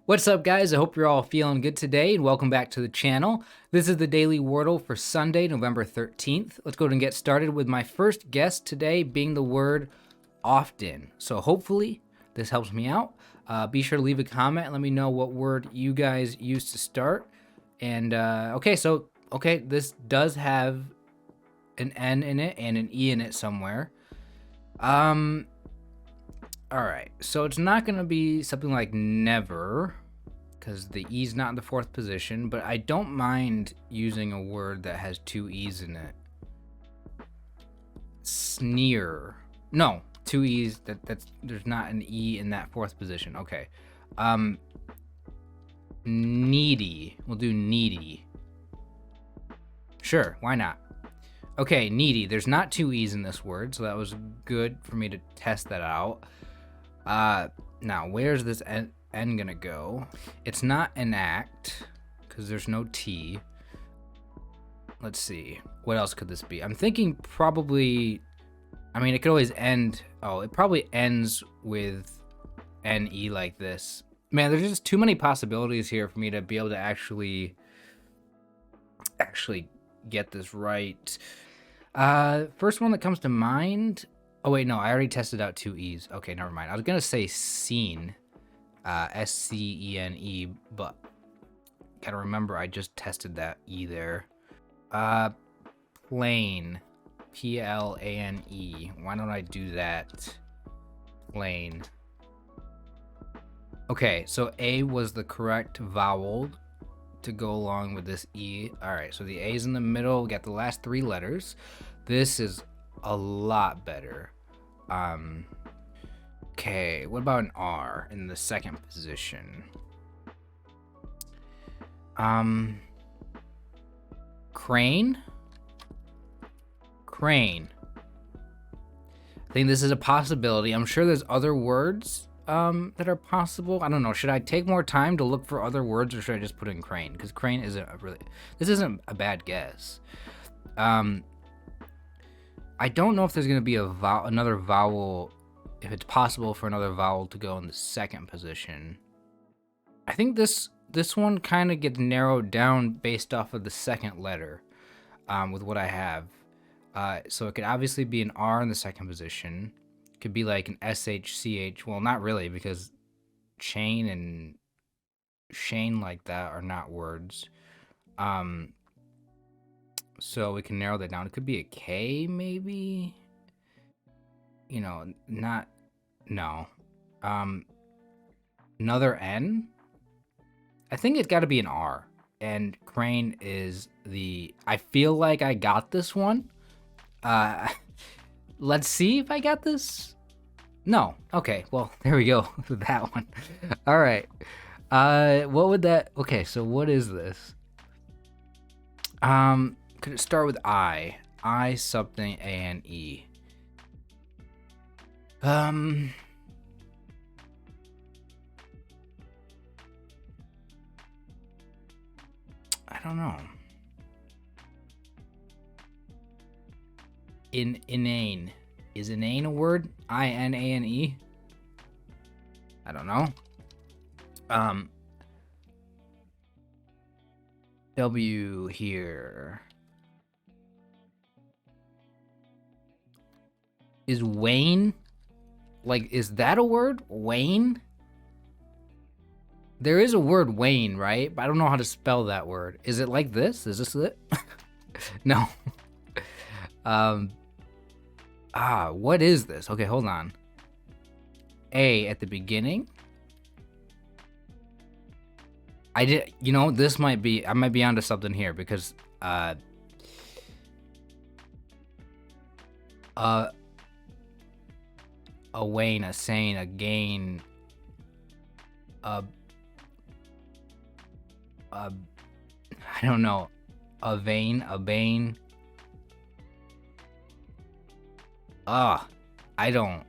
What's up, guys? I hope you're all feeling good today, and welcome back to the channel. This is the Daily Wordle for Sunday, November 13th. Let's go ahead and get started with my first guess today being the word often. So hopefully this helps me out. Be sure to leave a comment and let me know what word you guys use to start. And okay, this does have an N in it and an E in it somewhere. All right, so it's not going to be something like never, because the E's not in the fourth position, but I don't mind using a word that has two E's in it. Sneer. No, two E's, there's not an E in that fourth position. Okay. Needy. We'll do needy. Sure, why not? Okay, needy. There's not two E's in this word, so that was good for me to test that out. Now, where's this N gonna go? It's not enact, because there's no T. Let's see. What else could this be? I'm thinking probably... I mean, it could always end... Oh, it probably ends with N-E like this. Man, there's just too many possibilities here for me to be able to actually get this right. First one that comes to mind... Oh, wait, no, I already tested out two E's. Okay, never mind. I was going to say scene, S-C-E-N-E, but gotta remember I just tested that E there. Plane, P-L-A-N-E. Why don't I do that? Plane. Okay, so A was the correct vowel to go along with this E. All right, so the A's in the middle. We got the last three letters. This is a lot better. Okay, what about an R in the second position? Crane. I think this is a possibility. I'm sure there's other words that are possible. I don't know. Should I take more time to look for other words, or should I just put in crane? Because crane isn't this isn't a bad guess. I don't know if there's going to be another vowel, if it's possible for another vowel to go in the second position. I think this one kind of gets narrowed down based off of the second letter with what I have. So it could obviously be an R in the second position. It could be like an S-H-C-H. Well, not really, because chain and Shane like that are not words. So we can narrow that down. It could be a K, maybe. You know, no. Another N. I think it's got to be an R. And crane is I feel like I got this one. Let's see if I got this. No. Okay. Well, there we go with that one. All right. What would that? Okay. So what is this? Could it start with I? I something A-N-E. I don't know. Inane. Is inane a word? I-N-A-N-E? I don't know. W here. Is Wayne? Like, is that a word? Wayne? There is a word Wayne, right? But I don't know how to spell that word. Is it like this? Is this it? No. What is this? Okay, hold on. A at the beginning. This might be, I might be onto something here because, a Wayne, a sane, a gain, I don't know, a vein, a bane. I don't.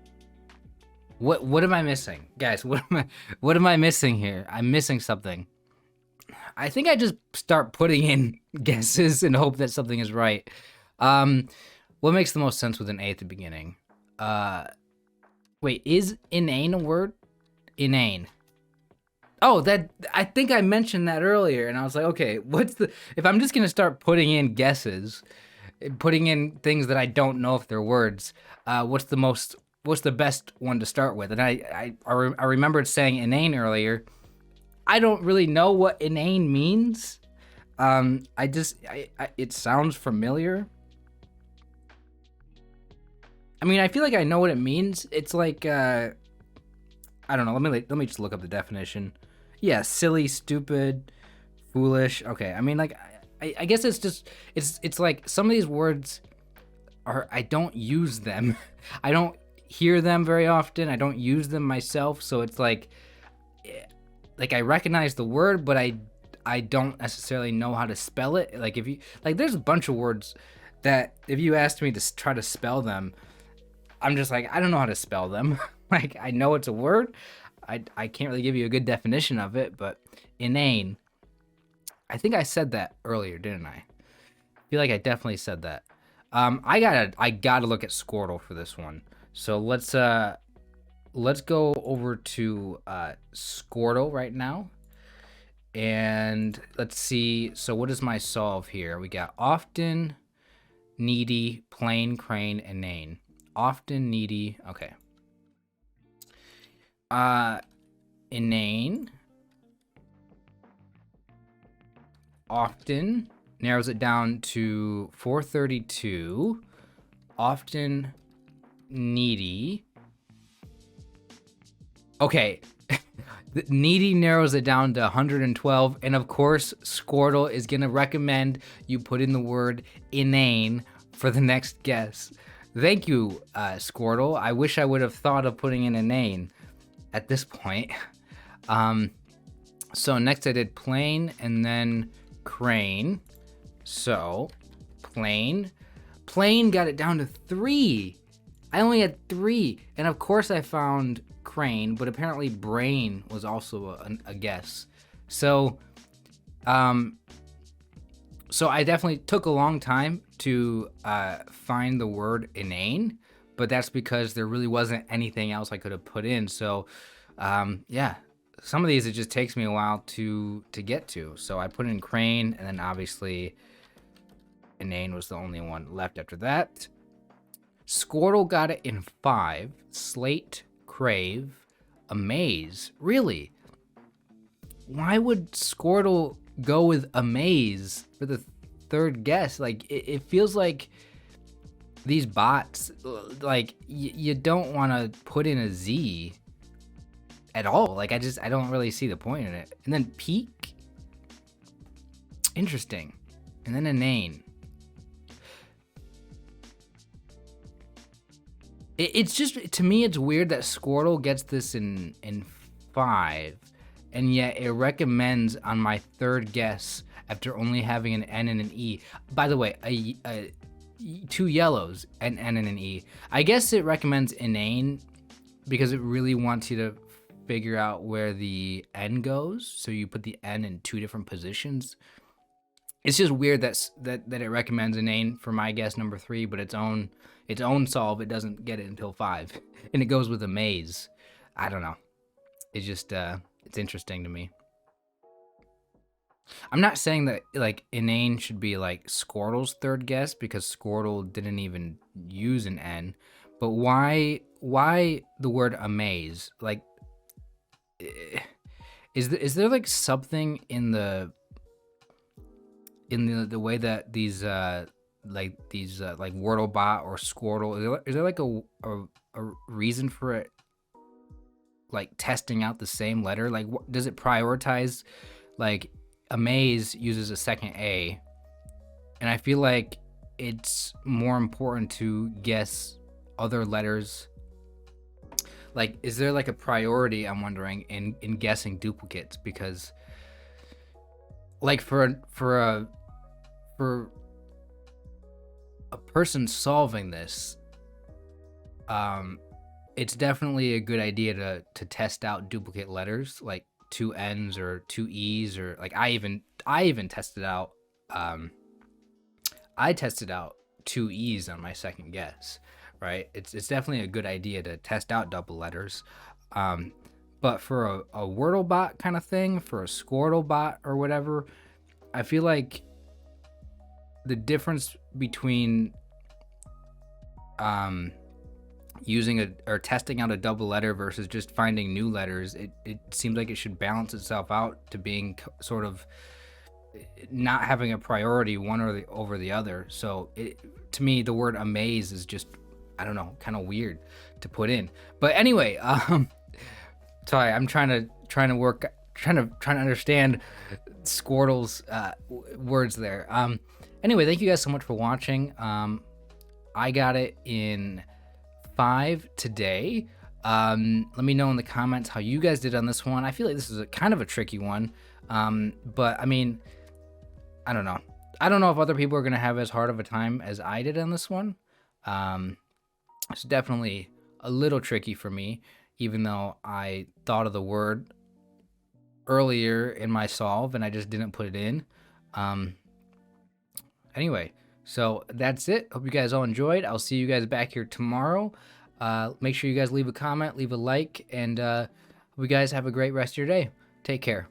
What am I missing, guys? What am I missing here? I'm missing something. I think I just start putting in guesses and hope that something is right. What makes the most sense with an A at the beginning? Wait, is inane a word? Inane. Oh, that I think I mentioned that earlier, and I was like, okay, if I'm just gonna start putting in guesses, putting in things that I don't know if they're words, what's the best one to start with? And I remembered saying inane earlier. I don't really know what inane means. It sounds familiar. I mean, I feel like I know what it means. It's like I don't know. Let me just look up the definition. Yeah, silly, stupid, foolish. Okay, I mean, like, I guess it's just it's like some of these words are I don't use them. I don't hear them very often. I don't use them myself, so it's like I recognize the word, but I don't necessarily know how to spell it. Like if you like, there's a bunch of words that if you asked me to try to spell them, I'm just like I don't know how to spell them. Like I know it's a word. I can't really give you a good definition of it, but inane. I think I said that earlier, didn't I? I feel like I definitely said that. I gotta look at Scordle for this one. So let's go over to Scordle right now. And let's see. So what is my solve here? We got often, needy, plain, crane, inane. Often, needy. Okay. Inane. Often narrows it down to 432. Often, needy. Okay. Needy narrows it down to 112, and of course Scordle is gonna recommend you put in the word inane for the next guess. Thank you, Scordle. I wish I would have thought of putting in inane at this point. So next I did plain and then crane. So plain got it down to 3. I only had 3, and of course I found crane, but apparently brain was also a guess. So so I definitely took a long time to find the word inane, but that's because there really wasn't anything else I could have put in. So yeah, some of these it just takes me a while to get to. So I put in crane, and then obviously inane was the only one left after that. Scordle got it in 5. Slate, crave, amaze. Really? Why would Scordle go with amaze for the third guess? Like, it feels like these bots, like, you don't want to put in a Z at all. Like, I don't really see the point in it. And then peak? Interesting. And then inane. It's just, to me, it's weird that Scordle gets this in 5, and yet it recommends on my third guess after only having an N and an E. By the way, 2 yellows, an N and an E. I guess it recommends inane because it really wants you to figure out where the N goes, so you put the N in 2 different positions. It's just weird that it recommends inane for my guess number 3, but its own solve, it doesn't get it until 5, and it goes with amaze. I don't know. It's just it's interesting to me. I'm not saying that like inane should be like Scordle's third guess because Scordle didn't even use an N, but why the word amaze? Like, is there like something in the way that these like Wordle bot or Scordle, is there like a reason for it, like testing out the same letter? Like, does it prioritize, like amaze uses a second A, and I feel like it's more important to guess other letters. Like, is there like a priority, I'm wondering, in guessing duplicates? Because like for a person solving this, it's definitely a good idea to test out duplicate letters, like 2 N's or 2 E's, or like I even tested out I tested out 2 E's on my second guess, right? It's definitely a good idea to test out double letters. But for a Wordle bot kind of thing, for a Scordle bot or whatever, I feel like the difference between using or testing out a double letter versus just finding new letters, it seems like it should balance itself out to being sort of not having a priority one over the other. So to me, the word amaze is just, I don't know, kind of weird to put in. But anyway, sorry, I'm trying to understand Scordle's words there. Anyway, thank you guys so much for watching. I got it in 5 today. Let me know in the comments how you guys did on this one. I feel like this is kind of a tricky one. But I mean, I don't know. I don't know if other people are going to have as hard of a time as I did on this one. It's definitely a little tricky for me, even though I thought of the word earlier in my solve and I just didn't put it in. Anyway, so that's it. Hope you guys all enjoyed. I'll see you guys back here tomorrow. Make sure you guys leave a comment, leave a like, and hope you guys have a great rest of your day. Take care.